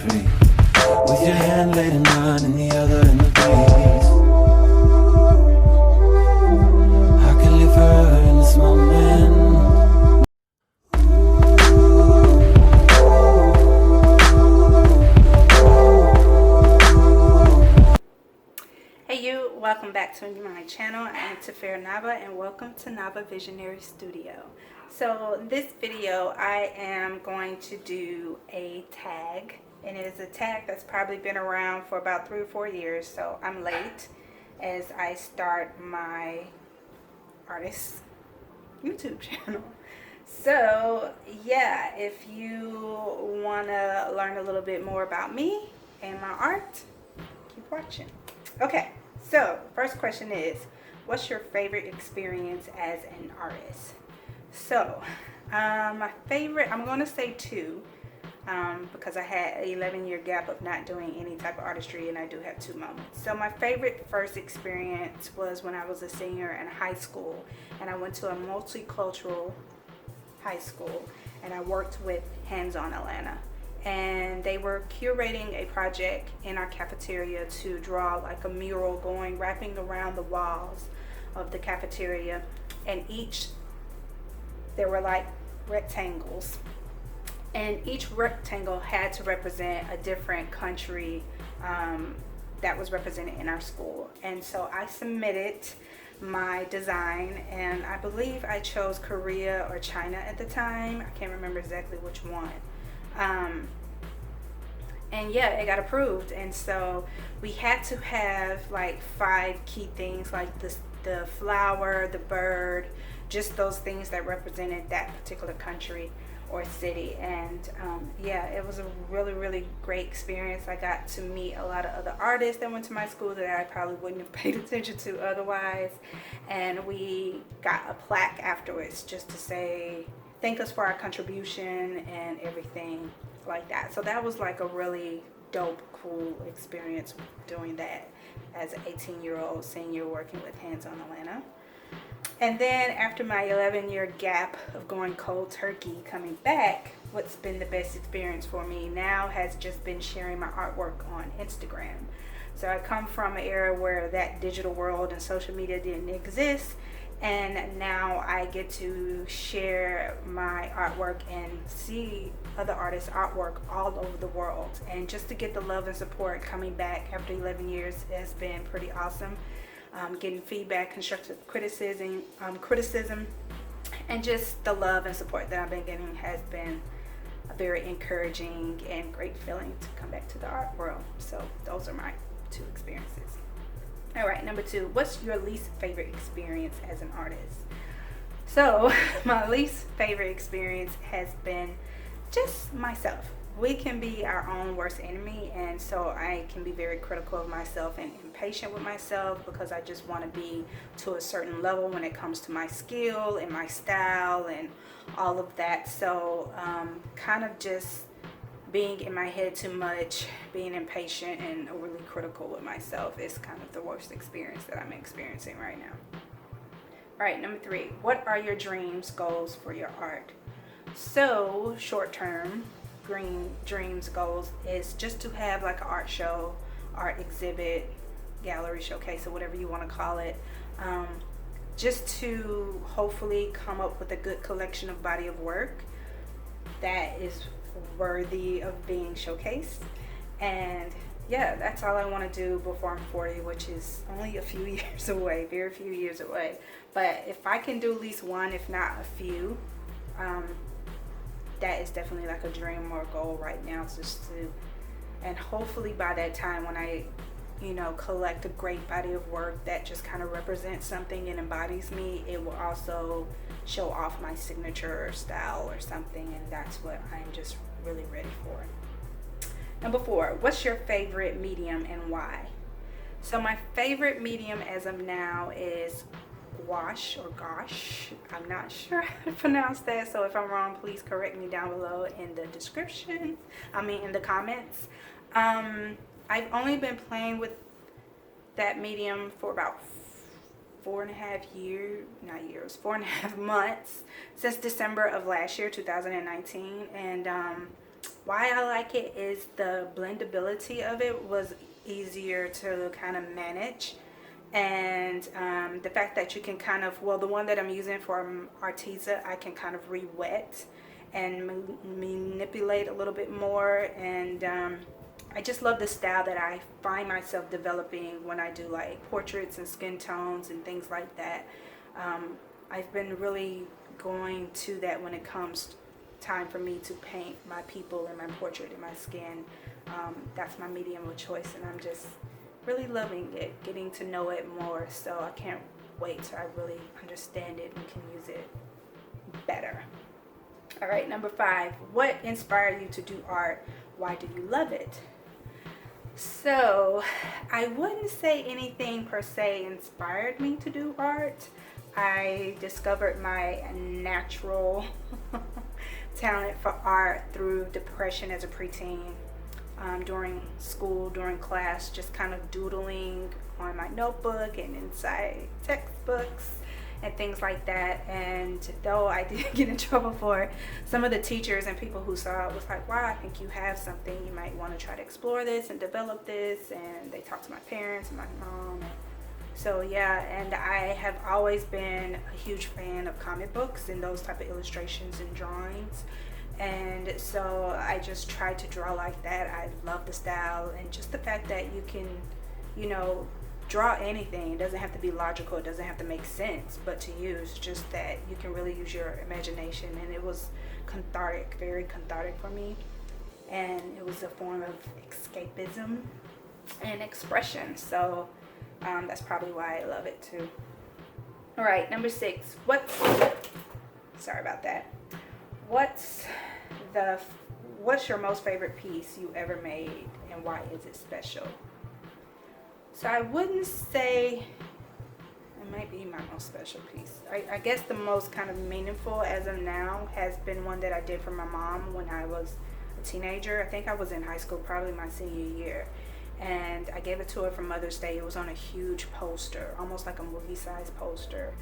With your hand laid in mine and the other in the breeze, I can live forever in this moment. Hey you, welcome back to my channel. I am Naava and welcome to Naava Visionary Studio. So this video I am going to do a tag, and it is a tag that's probably been around for about 3 or 4 years, so I'm late as I start my artist YouTube channel. So yeah, if you want to learn a little bit more about me and my art, keep watching. Okay, so first question is, what's your favorite experience as an artist? So my favorite, I'm going to say 2, because I had an 11-year gap of not doing any type of artistry, and I do have 2 moments. So my favorite first experience was when I was a senior in high school, and I went to a multicultural high school, and I worked with Hands On Atlanta, and they were curating a project in our cafeteria to draw like a mural wrapping around the walls of the cafeteria, and there were like rectangles, and each rectangle had to represent a different country that was represented in our school. And so I submitted my design, and I believe I chose Korea or China at the time. I can't remember exactly which one. And yeah, it got approved, and so we had to have like 5 key things, like the flower, the bird, just those things that represented that particular country or city. And yeah, it was a really great experience. I got to meet a lot of other artists that went to my school that I probably wouldn't have paid attention to otherwise, and we got a plaque afterwards just to say thank us for our contribution and everything like that. So that was like a really dope, cool experience doing that as an 18-year-old senior working with Hands On Atlanta. And then after my 11-year gap of going cold turkey, coming back, what's been the best experience for me now has just been sharing my artwork on Instagram. So I come from an era where that digital world and social media didn't exist, and now I get to share my artwork and see other artists' artwork all over the world. And just to get the love and support coming back after 11 years has been pretty awesome. Getting feedback, constructive criticism, and just the love and support that I've been getting has been a very encouraging and great feeling to come back to the art world. So those are my 2 experiences. All right, number 2, what's your least favorite experience as an artist? So my least favorite experience has been just myself. We can be our own worst enemy, and so I can be very critical of myself and impatient with myself because I just want to be to a certain level when it comes to my skill and my style and all of that. So kind of just being in my head too much, being impatient and overly critical with myself is kind of the worst experience that I'm experiencing right now. All right, number 3, what are your dreams, goals for your art? So short-term dreams, goals is just to have like an art show, art exhibit, gallery showcase, or whatever you want to call it, just to hopefully come up with a good collection of body of work that is worthy of being showcased. And yeah, that's all I want to do before I'm 40, which is only a few years away, very few years away. But if I can do at least one, if not a few, that is definitely like a dream or a goal right now, just to, and hopefully by that time when I collect a great body of work that just kind of represents something and embodies me, it will also show off my signature style or something, and that's what I'm just really ready for. Number 4, what's your favorite medium and why? So my favorite medium as of now is gouache or gouache. I'm not sure how to pronounce that, so if I'm wrong, please correct me down below in the description, in the comments. I've only been playing with that medium for about 4.5 months, since December of last year, 2019. And Why I like it is the blendability of it was easier to kind of manage. And the fact that you can kind of, well, the one that I'm using for Arteza, I can kind of re-wet and manipulate a little bit more. And I just love the style that I find myself developing when I do like portraits and skin tones and things like that. Um, I've been really going to that when it comes time for me to paint my people and my portrait and my skin. That's my medium of choice, and I'm just really loving it, getting to know it more. So I can't wait till I really understand it and can use it better. All right, number 5. What inspired you to do art? Why do you love it? So I wouldn't say anything per se inspired me to do art. I discovered my natural talent for art through depression as a preteen. During school, during class, just kind of doodling on my notebook and inside textbooks and things like that. And though I did get in trouble for it, some of the teachers and people who saw it was like, wow, I think you have something. You might want to try to explore this and develop this. And they talked to my parents and my mom. So yeah, and I have always been a huge fan of comic books and those type of illustrations and drawings. And so I just tried to draw like that. I love the style and just the fact that you can, draw anything. It doesn't have to be logical. It doesn't have to make sense, but to use just that you can really use your imagination. And it was cathartic, very cathartic for me. And it was a form of escapism and expression. So that's probably why I love it too. All right, number 6. Sorry about that. What's your most favorite piece you ever made, and why is it special? So I wouldn't say it might be my most special piece. I guess the most kind of meaningful as of now has been one that I did for my mom when I was a teenager. I think I was in high school, probably my senior year. And I gave it to her for Mother's Day. It was on a huge poster, almost like a movie-sized poster.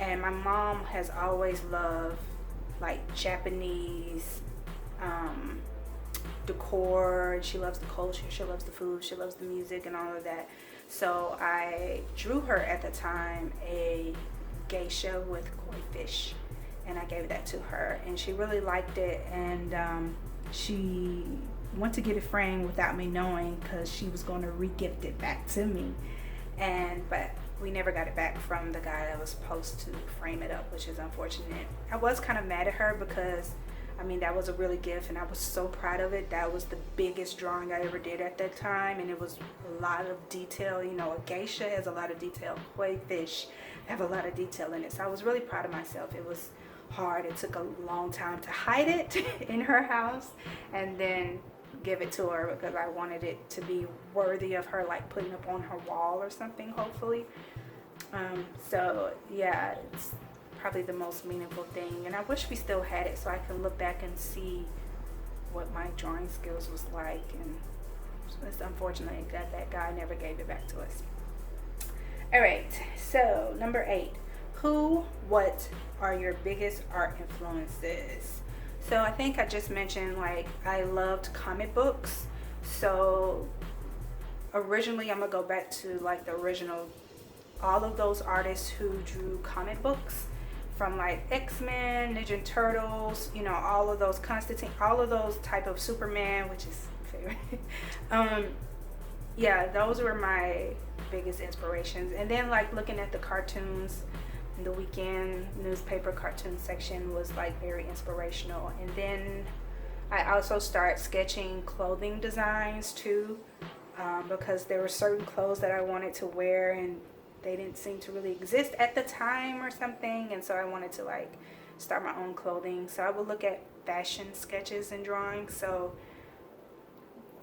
And my mom has always loved like Japanese decor. She loves the culture, she loves the food, she loves the music and all of that. So I drew her at the time a geisha with koi fish, and I gave that to her, and she really liked it. And she went to get it framed without me knowing, because she was going to re-gift it back to me. But we never got it back from the guy that was supposed to frame it up, which is unfortunate. I was kind of mad at her because that was a really gift, and I was so proud of it. That was the biggest drawing I ever did at that time, and it was a lot of detail. A geisha has a lot of detail. Koi fish have a lot of detail in it. So I was really proud of myself. It was hard. It took a long time to hide it in her house and then give it to her, because I wanted it to be worthy of her, like putting up on her wall or something, hopefully. So yeah, it's probably the most meaningful thing, and I wish we still had it so I can look back and see what my drawing skills was like. And it's unfortunate that guy never gave it back to us. All right, so number 8. What are your biggest art influences? So I think I just mentioned, like, I loved comic books. So originally, I'm gonna go back to like the original, all of those artists who drew comic books, from like X-Men, Ninja Turtles, all of those, Constantine, all of those type of Superman, which is my favorite. Yeah, those were my biggest inspirations. And then like looking at the cartoons, the weekend newspaper cartoon section was like very inspirational. And then I also started sketching clothing designs too, because there were certain clothes that I wanted to wear and they didn't seem to really exist at the time or something, and so I wanted to like start my own clothing. So I would look at fashion sketches and drawings. So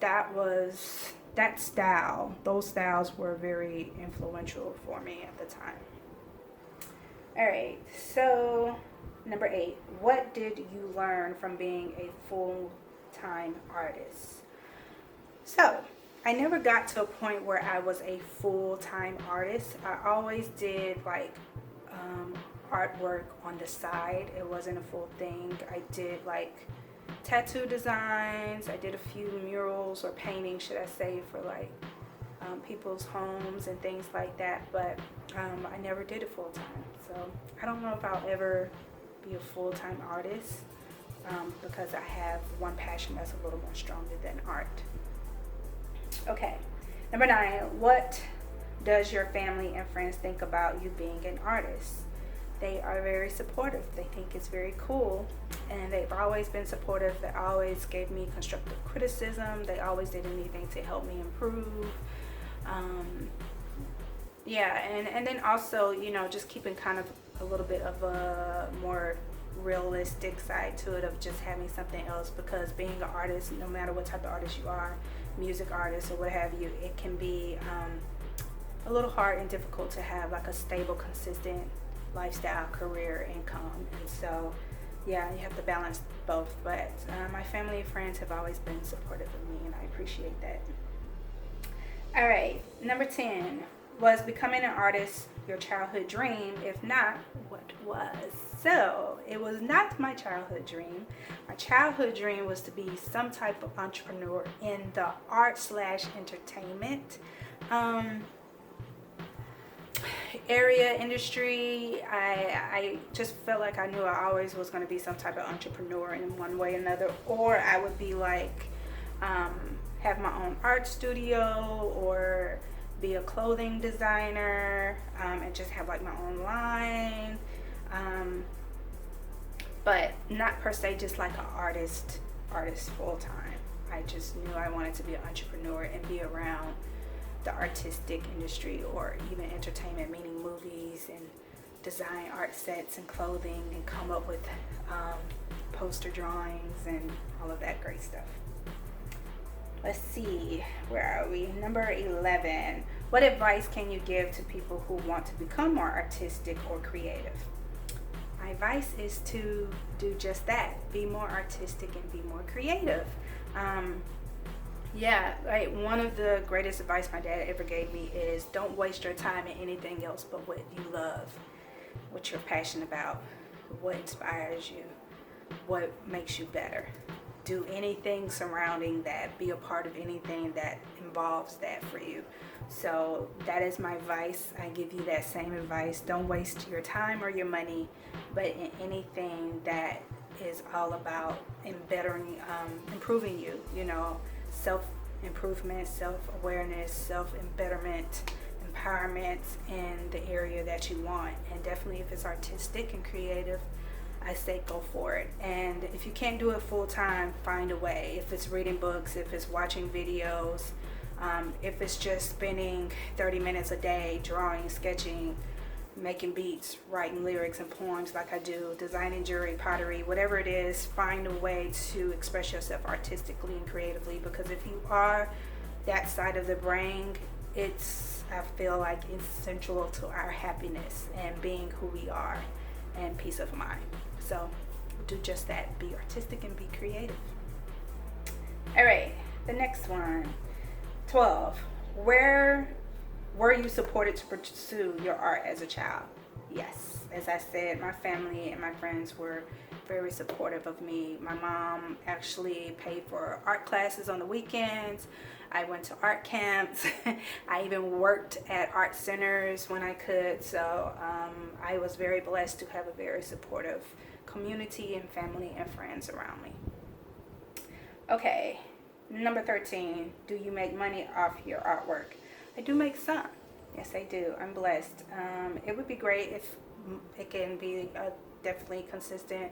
those styles were very influential for me at the time. All right, so number 8, what did you learn from being a full-time artist? So I never got to a point where I was a full-time artist. I always did like artwork on the side. It wasn't a full thing. I did like tattoo designs. I did a few murals or paintings, should I say, for like people's homes and things like that, but I never did it full time. So I don't know if I'll ever be a full-time artist because I have one passion that's a little more stronger than art. Okay, number 9, what does your family and friends think about you being an artist? They are very supportive. They think it's very cool, and they've always been supportive. They always gave me constructive criticism. They always did anything to help me improve. Yeah, and then also, you know, just keeping kind of a little bit of a more realistic side to it of just having something else, because being an artist, no matter what type of artist you are, music artist or what have you, it can be a little hard and difficult to have like a stable, consistent lifestyle, career, income. And so yeah, you have to balance both. But my family and friends have always been supportive of me, and I appreciate that. All right, number 10, was becoming an artist your childhood dream? If not, what was? So it was not my childhood dream. My childhood dream was to be some type of entrepreneur in the art slash entertainment area industry. I just felt like I knew I always was going to be some type of entrepreneur in one way or another, or I would be like have my own art studio, or be a clothing designer, and just have like my own line, but not per se just like an artist full time. I just knew I wanted to be an entrepreneur and be around the artistic industry, or even entertainment, meaning movies, and design art sets and clothing, and come up with poster drawings and all of that great stuff. Let's see, where are we? Number 11. What advice can you give to people who want to become more artistic or creative? My advice is to do just that. Be more artistic and be more creative. Yeah, like one of the greatest advice my dad ever gave me is don't waste your time in anything else but what you love, what you're passionate about, what inspires you, what makes you better. Do anything surrounding that. Be a part of anything that involves that for you. So that is my advice. I give you that same advice. Don't waste your time or your money, but in anything that is all about improving you, you know, self-improvement, self-awareness, self-betterment, empowerment in the area that you want. And definitely if it's artistic and creative, I say go for it. And if you can't do it full time, find a way. If it's reading books, if it's watching videos, if it's just spending 30 minutes a day drawing, sketching, making beats, writing lyrics and poems like I do, designing jewelry, pottery, whatever it is, find a way to express yourself artistically and creatively, because if you are that side of the brain, I feel like it's central to our happiness and being who we are and peace of mind. So do just that. Be artistic and be creative. All right, the next one. 12. Where were you supported to pursue your art as a child? Yes, as I said, my family and my friends were very supportive of me. My mom actually paid for art classes on the weekends. I went to art camps. I even worked at art centers when I could. So I was very blessed to have a very supportive community and family and friends around me. Okay, number 13. Do you make money off your artwork? I do make some. Yes, I do. I'm blessed. It would be great if it can be definitely consistent,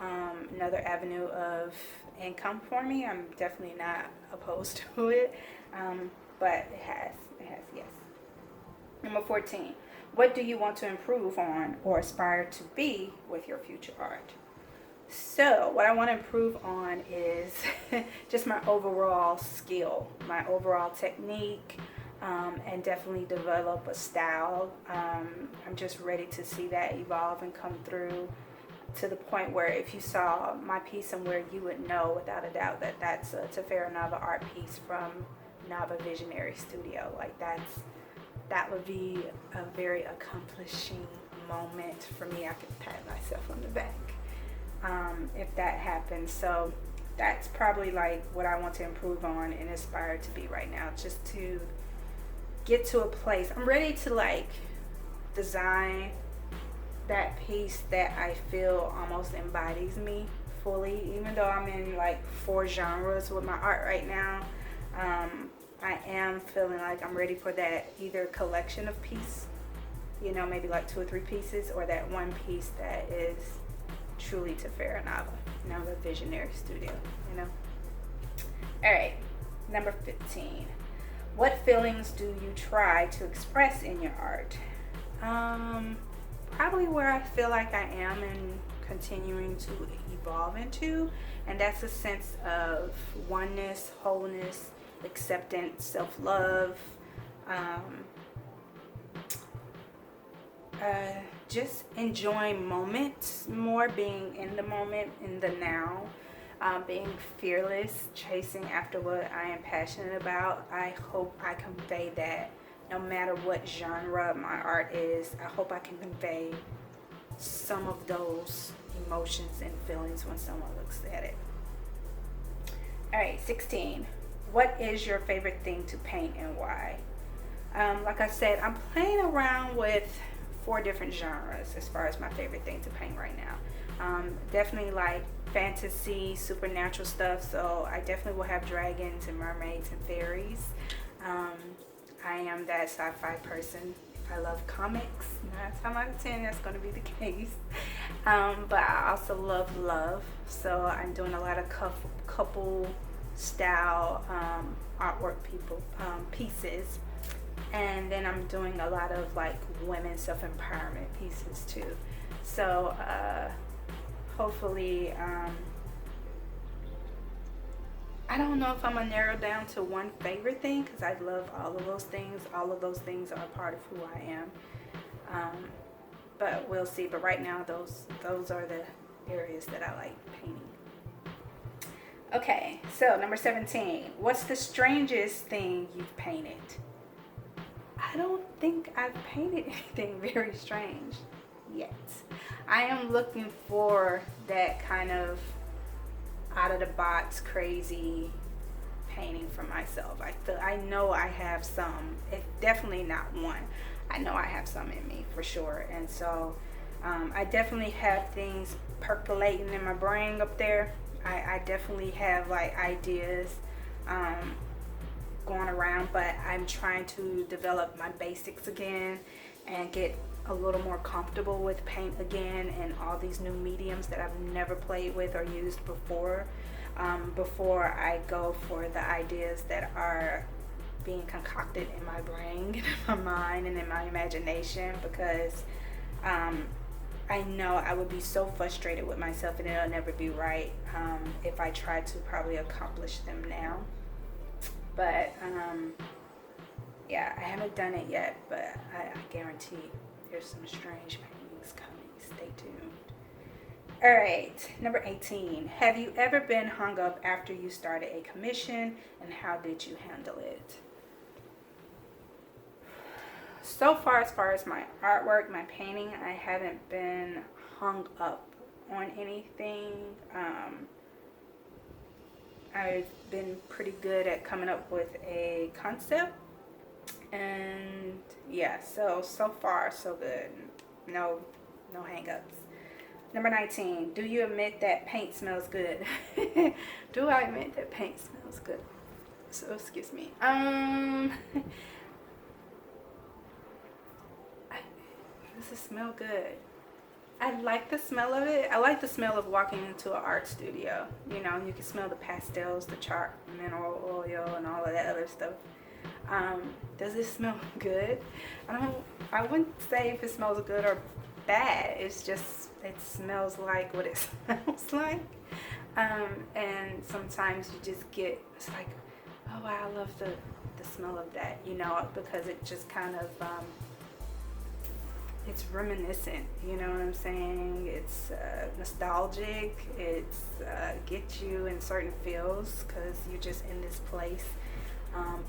another avenue of income for me. I'm definitely not opposed to it, but it has, yes. Number 14, what do you want to improve on or aspire to be with your future art? So what I want to improve on is just my overall skill, my overall technique, and definitely develop a style. I'm just ready to see that evolve and come through to the point where if you saw my piece somewhere, you would know without a doubt that that's a Naava art piece from Naava Visionary Studio. Like that would be a very accomplishing moment for me. I could pat myself on the back if that happens. So that's probably like what I want to improve on and aspire to be right now. Just to get to a place. I'm ready to like design that piece that I feel almost embodies me fully, even though I'm in like 4 genres with my art right now. I am feeling like I'm ready for that either collection of piece, maybe like 2 or 3 pieces, or that one piece that is truly to Naava, the visionary studio, All right, number 15. What feelings do you try to express in your art? Probably where I feel like I am and continuing to evolve into, and that's a sense of oneness, wholeness, acceptance, self-love, just enjoying moments more, being in the moment, in the now, being fearless, chasing after what I am passionate about. I hope I convey that no matter what genre my art is. I hope I can convey some of those emotions and feelings when someone looks at it. All right, 16. What is your favorite thing to paint and why? Like I said, I'm playing around with 4 different genres as far as my favorite thing to paint right now. Definitely like fantasy, supernatural stuff, so I definitely will have dragons and mermaids and fairies. I am that sci-fi person. If I love comics, 9 times out of 10 that's going to be the case. But I also love, so I'm doing a lot of couple style artwork pieces, and then I'm doing a lot of like women self-empowerment pieces too. So hopefully, I don't know if I'm gonna narrow down to one favorite thing, because I love all of those things. All of those things are a part of who I am. But we'll see. But right now, those are the areas that I like painting. Okay, so number 17. What's the strangest thing you've painted? I don't think I've painted anything very strange yet. I am looking for that kind of out of the box crazy painting for myself. I know I have some. It's definitely not one. I know I have some in me for sure. And so I definitely have things percolating in my brain up there. I definitely have like ideas going around, but I'm trying to develop my basics again and get a little more comfortable with paint again and all these new mediums that I've never played with or used before I go for the ideas that are being concocted in my brain, in my mind, and in my imagination, because I know I would be so frustrated with myself and it'll never be right if I try to probably accomplish them now. But yeah, I haven't done it yet, but I guarantee there's some strange paintings coming. Stay tuned. All right, number 18. Have you ever been hung up after you started a commission, and how did you handle it? So far as my artwork, my painting, I haven't been hung up on anything. I've been pretty good at coming up with a concept, and yeah, so far so good. No hang-ups. Number 19. Do you admit that paint smells good? Do I admit that paint smells good? So excuse me. Does it smell good? I like the smell of it. I like the smell of walking into an art studio. You can smell the pastels, the chalk, mineral oil, and all of that other stuff. Does it smell good? I wouldn't say if it smells good or bad. It's just, it smells like what it smells like. And sometimes you just get, it's like, oh wow, I love the smell of that, because it just kind of, it's reminiscent, you know what I'm saying? It's nostalgic. It's gets you in certain feels because you're just in this place.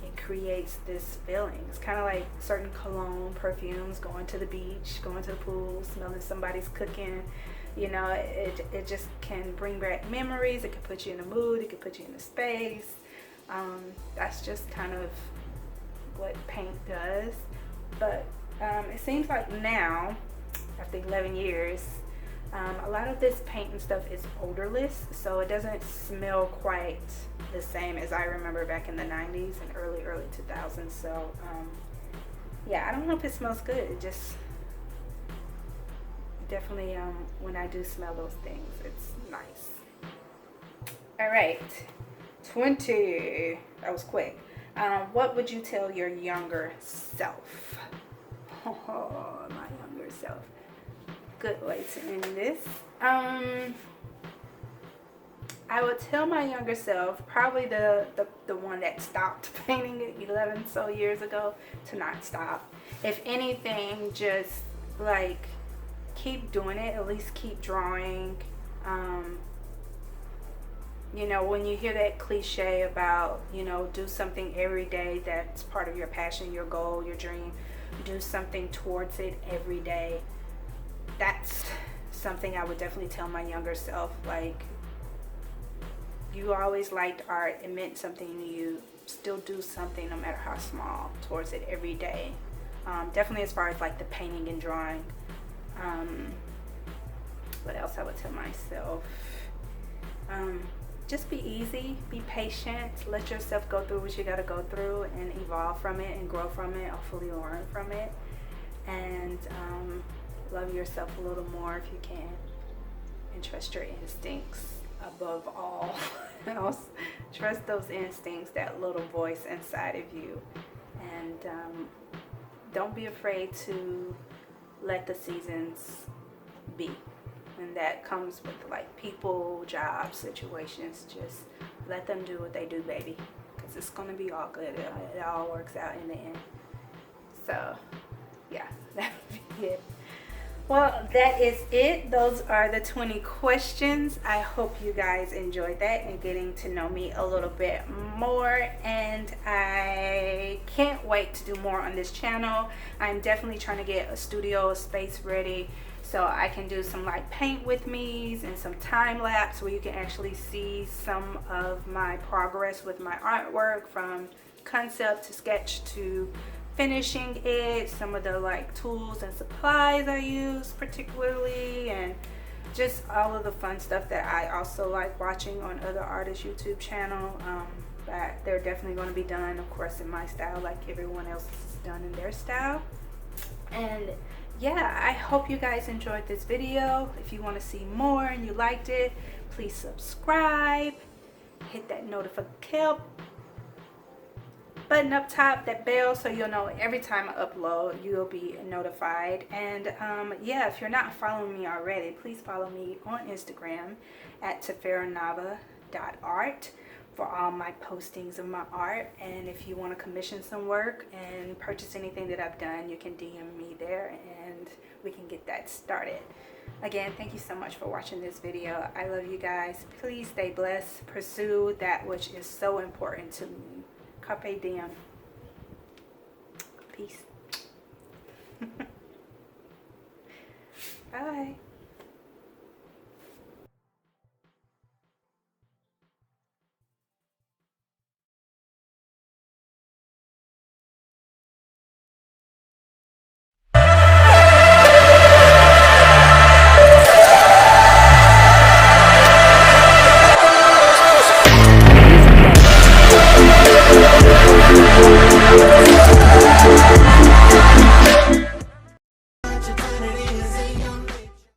It creates this feeling. It's kind of like certain cologne perfumes, going to the beach, going to the pool, smelling somebody's cooking, You know, it just can bring back memories. It can put you in a mood. It can put you in a space. That's just kind of what paint does. But it seems like now, after 11 years, a lot of this paint and stuff is odorless, so it doesn't smell quite the same as I remember back in the 90s and early 2000s. So yeah, I don't know if it smells good. It just definitely, when I do smell those things, it's nice. All right, 20. That was quick. What would you tell your younger self? Oh, my younger self. Good way to end this. I would tell my younger self, probably the one that stopped painting it 11 so years ago, to not stop. If anything, just like keep doing it. At least keep drawing. You know, when you hear that cliche about, you know, do something every day that's part of your passion, your goal, your dream, do something towards it every day. That's something I would definitely tell my younger self. Like, you always liked art, it meant something to you. Still do something, no matter how small, towards it every day. Definitely as far as like the painting and drawing. What else I would tell myself? Just be easy, be patient, let yourself go through what you got to go through and evolve from it and grow from it, hopefully learn from it. And love yourself a little more if you can, and trust your instincts above all else. Trust those instincts, that little voice inside of you, and don't be afraid to let the seasons be. And that comes with like people, jobs, situations. Just let them do what they do, baby, because it's gonna be all good. It all works out in the end. So yeah, that would be it. Well, that is it. Those are the 20 questions. I hope you guys enjoyed that and getting to know me a little bit more. And I can't wait to do more on this channel. I'm definitely trying to get a studio space ready so I can do some like paint with me's and some time lapse where you can actually see some of my progress with my artwork, from concept to sketch to finishing it, some of the like tools and supplies I use particularly, and just all of the fun stuff that I also like watching on other artists' YouTube channel. But they're definitely going to be done, of course, in my style, like everyone else is done in their style. And yeah, I hope you guys enjoyed this video. If you want to see more and you liked it, please subscribe, hit that notification button up top, that bell, so you'll know every time I upload, you'll be notified. And yeah, if you're not following me already, please follow me on Instagram at naava.art for all my postings of my art. And if you want to commission some work and purchase anything that I've done, you can DM me there and we can get that started. Again, thank you so much for watching this video. I love you guys. Please stay blessed. Pursue that which is so important to me. Carpe diem. Peace. Bye.